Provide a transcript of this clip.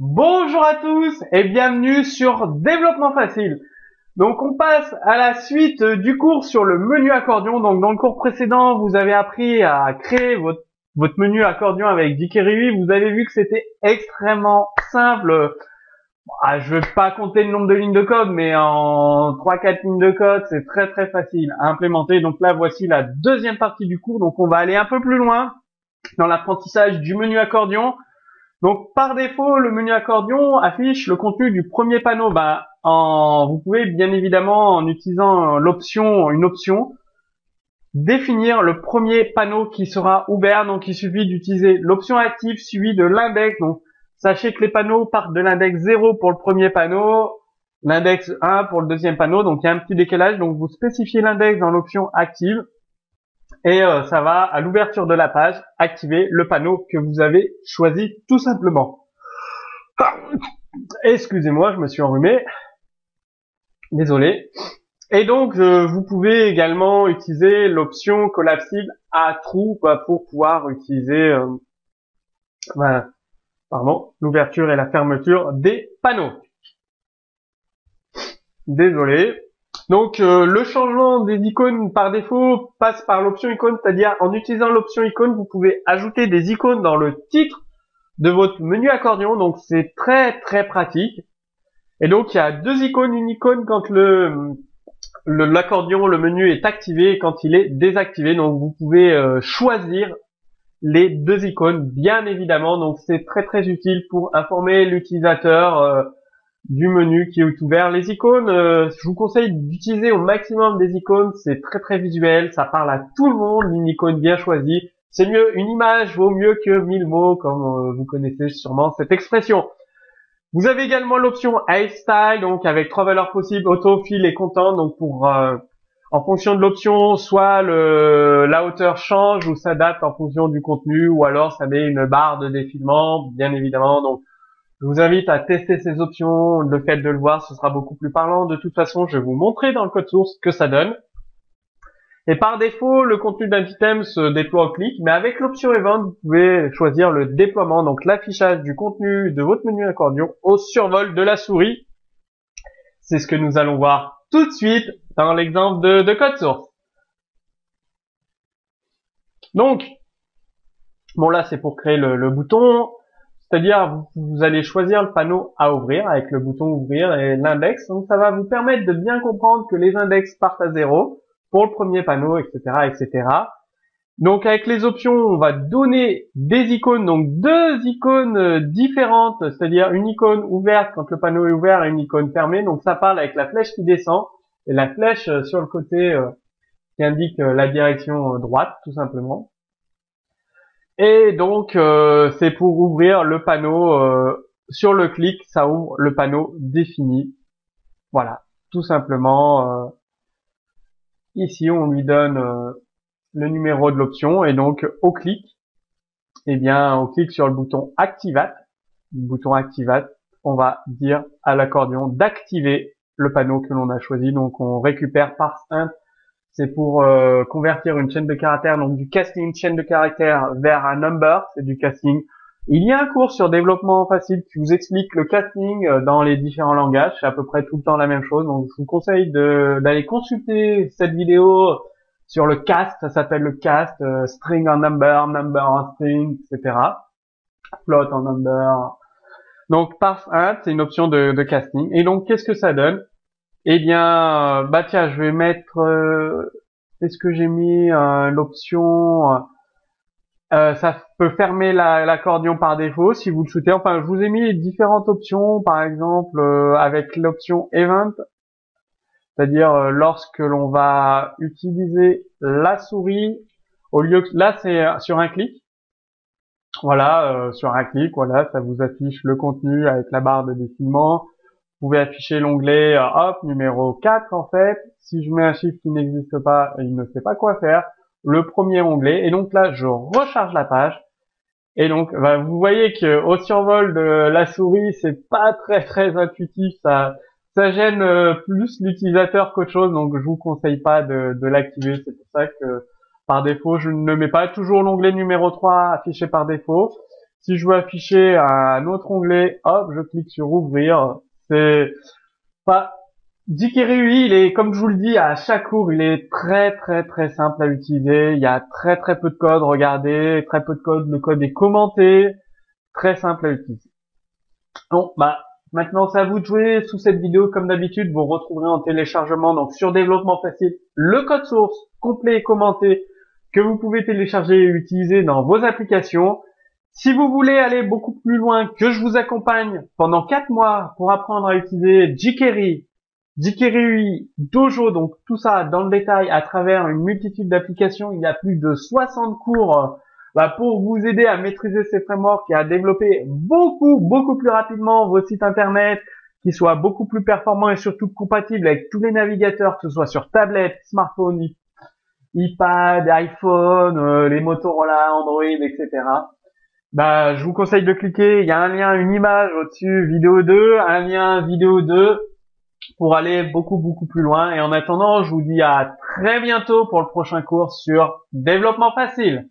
Bonjour à tous et bienvenue sur Développement Facile. Donc on passe à la suite du cours sur le menu accordion. Donc dans le cours précédent, vous avez appris à créer votre menu accordion avec jQuery. Vous avez vu que c'était extrêmement simple. Je vais pas compter le nombre de lignes de code, mais en 3-4 lignes de code, c'est très très facile à implémenter. Donc là, voici la deuxième partie du cours. Donc on va aller un peu plus loin dans l'apprentissage du menu accordion. Donc par défaut, le menu accordion affiche le contenu du premier panneau. Vous pouvez bien évidemment, en utilisant une option, définir le premier panneau qui sera ouvert. Donc il suffit d'utiliser l'option active suivie de l'index. Donc sachez que les panneaux partent de l'index 0 pour le premier panneau, l'index 1 pour le deuxième panneau. Donc il y a un petit décalage. Donc vous spécifiez l'index dans l'option active. Et ça va, à l'ouverture de la page, activer le panneau que vous avez choisi tout simplement. Excusez-moi, je me suis enrhumé. Désolé. Et donc, vous pouvez également utiliser l'option collapsible à true pour pouvoir utiliser l'ouverture et la fermeture des panneaux. Désolé. Donc le changement des icônes par défaut passe par l'option icône, c'est-à-dire en utilisant l'option icône, vous pouvez ajouter des icônes dans le titre de votre menu accordion, donc c'est très très pratique. Et donc il y a deux icônes, une icône quand l'accordion, le menu est activé et quand il est désactivé, donc vous pouvez choisir les deux icônes bien évidemment, donc c'est très très utile pour informer l'utilisateur du menu qui est ouvert. Les icônes, je vous conseille d'utiliser au maximum des icônes, c'est très très visuel, ça parle à tout le monde, une icône bien choisie. C'est mieux, une image vaut mieux que 1000 mots, comme vous connaissez sûrement cette expression. Vous avez également l'option Add Style, donc avec trois valeurs possibles, auto, fill et content, donc en fonction de l'option, soit la hauteur change ou s'adapte en fonction du contenu, ou alors ça met une barre de défilement, bien évidemment, donc je vous invite à tester ces options. Le fait de le voir, ce sera beaucoup plus parlant. De toute façon, je vais vous montrer dans le code source ce que ça donne. Et par défaut, le contenu d'un item se déploie au clic, mais avec l'option Event, vous pouvez choisir le déploiement, donc l'affichage du contenu de votre menu accordion au survol de la souris. C'est ce que nous allons voir tout de suite dans l'exemple de code source. Donc, bon là c'est pour créer le bouton. C'est-à-dire, vous allez choisir le panneau à ouvrir avec le bouton ouvrir et l'index. Donc, ça va vous permettre de bien comprendre que les index partent à 0 pour le premier panneau, etc., etc. Donc, avec les options, on va donner des icônes, donc deux icônes différentes, c'est-à-dire une icône ouverte quand le panneau est ouvert et une icône fermée. Donc, ça parle avec la flèche qui descend et la flèche sur le côté qui indique la direction droite, tout simplement. Et donc, c'est pour ouvrir le panneau, sur le clic, ça ouvre le panneau défini. Voilà, tout simplement. Ici, on lui donne le numéro de l'option et donc au clic, on clique sur le bouton Activate. Le bouton Activate, on va dire à l'accordion d'activer le panneau que l'on a choisi. Donc, on récupère parse int. C'est pour convertir une chaîne de caractères, donc du casting chaîne de caractères vers un number, c'est du casting. Il y a un cours sur développement facile qui vous explique le casting dans les différents langages, c'est à peu près tout le temps la même chose. Donc je vous conseille d'aller consulter cette vidéo sur le cast, ça s'appelle le cast, string en number, number en string, etc. Float en number. Donc parse int, c'est une option de casting. Et donc qu'est-ce que ça donne? Eh bien, tiens, je vais mettre, est-ce que j'ai mis l'option, ça peut fermer l'accordion par défaut si vous le souhaitez. Enfin, je vous ai mis les différentes options, par exemple, avec l'option Event, c'est-à-dire lorsque l'on va utiliser la souris, au lieu que, là c'est sur un clic, voilà, sur un clic, voilà, ça vous affiche le contenu avec la barre de défilement. Vous pouvez afficher l'onglet numéro 4 en fait. Si je mets un chiffre qui n'existe pas, il ne sait pas quoi faire. Le premier onglet. Et donc là, je recharge la page. Et donc, vous voyez que au survol de la souris, c'est pas très très intuitif. Ça gêne plus l'utilisateur qu'autre chose. Donc, je vous conseille pas de l'activer. C'est pour ça que par défaut, je ne mets pas toujours l'onglet numéro 3 affiché par défaut. Si je veux afficher un autre onglet, hop, je clique sur ouvrir. C'est pas jQuery, oui, il est, comme je vous le dis, à chaque cours, il est très très très simple à utiliser. Il y a très très peu de code, regardez, très peu de code. Le code est commenté, très simple à utiliser. Bon, bah, maintenant c'est à vous de jouer. Sous cette vidéo, comme d'habitude, vous retrouverez en téléchargement, donc sur Développement Facile, le code source complet et commenté que vous pouvez télécharger et utiliser dans vos applications. Si vous voulez aller beaucoup plus loin, que je vous accompagne pendant 4 mois pour apprendre à utiliser jQuery, jQuery, Dojo, donc tout ça dans le détail à travers une multitude d'applications, il y a plus de 60 cours pour vous aider à maîtriser ces frameworks et à développer beaucoup plus rapidement vos sites internet, qui soient beaucoup plus performants et surtout compatibles avec tous les navigateurs, que ce soit sur tablette, smartphone, iPad, iPhone, les Motorola, Android, etc. Bah, je vous conseille de cliquer, il y a un lien, une image au-dessus, vidéo 2, un lien vidéo 2 pour aller beaucoup plus loin. Et en attendant, je vous dis à très bientôt pour le prochain cours sur Développement Facile.